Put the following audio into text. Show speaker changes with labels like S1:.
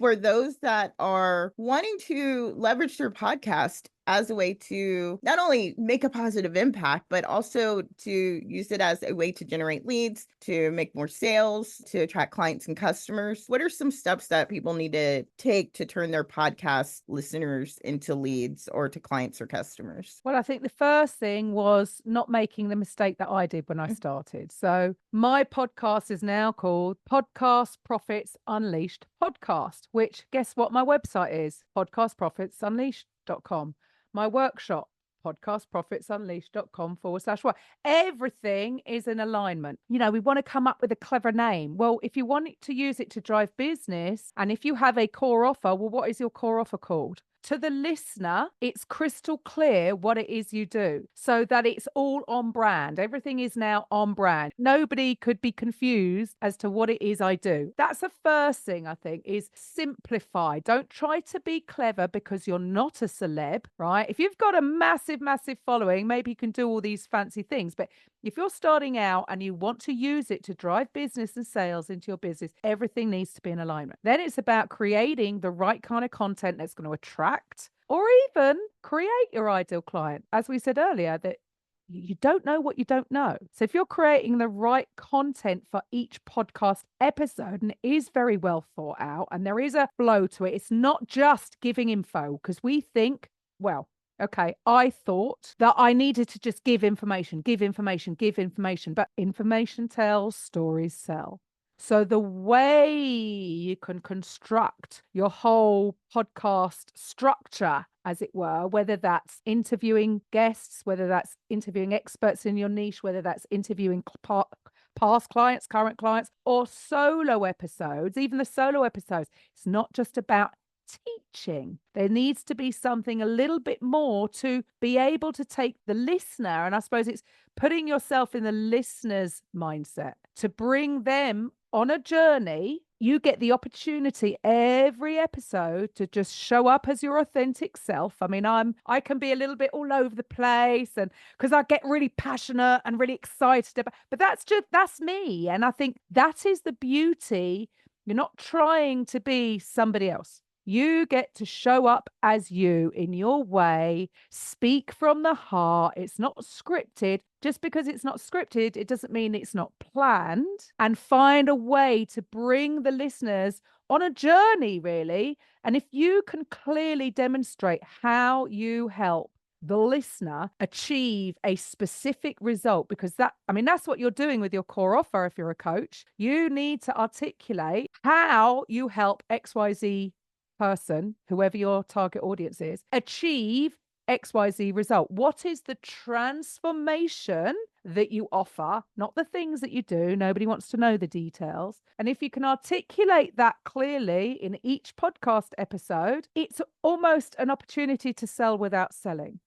S1: for those that are wanting to leverage their podcast as a way to not only make a positive impact, but also to use it as a way to generate leads, to make more sales, to attract clients and customers? What are some steps that people need to take to turn their podcast listeners into leads or to clients or customers?
S2: Well, I think the first thing was not making the mistake that I did when I started. So my podcast is now called Podcast Profits Unleashed Podcast, which guess what my website is? Podcastprofitsunleashed.com. My workshop, podcastprofitsunleashed.com/1. Everything is in alignment. We want to come up with a clever name. Well, if you want to use it to drive business, and if you have a core offer, well, what is your core offer called? To the listener, it's crystal clear what it is you do so that it's all on brand. Everything is now on brand. Nobody could be confused as to what it is I do. That's the first thing, I think, is simplify. Don't try to be clever because you're not a celeb, right? If you've got a massive, massive following, maybe you can do all these fancy things. But if you're starting out and you want to use it to drive business and sales into your business, everything needs to be in alignment. Then it's about creating the right kind of content that's going to attract or even create your ideal client. As we said earlier, that you don't know what you don't know. So if you're creating the right content for each podcast episode, and it is very well thought out and there is a flow to it, it's not just giving info, because we think, well, okay, I thought that I needed to just give information, but information tells, stories sell. So the way you can construct your whole podcast structure, as it were, whether that's interviewing guests, whether that's interviewing experts in your niche, whether that's interviewing past clients, current clients, or solo episodes, even the solo episodes, it's not just about teaching. There needs to be something a little bit more to be able to take the listener, and I suppose it's putting yourself in the listener's mindset to bring them on a journey. You get the opportunity every episode to just show up as your authentic self. I mean, I can be a little bit all over the place, and because I get really passionate and really excited about, but that's me. And I think that is the beauty. You're not trying to be somebody else. You get to show up as you in your way, speak from the heart. It's not scripted. Just because it's not scripted, it doesn't mean it's not planned. And find a way to bring the listeners on a journey, really. And if you can clearly demonstrate how you help the listener achieve a specific result, because that's what you're doing with your core offer. If you're a coach, you need to articulate how you help XYZ person, whoever your target audience is, achieve XYZ result. What is the transformation that you offer, not the things that you do? Nobody wants to know the details. And if you can articulate that clearly in each podcast episode, it's almost an opportunity to sell without selling.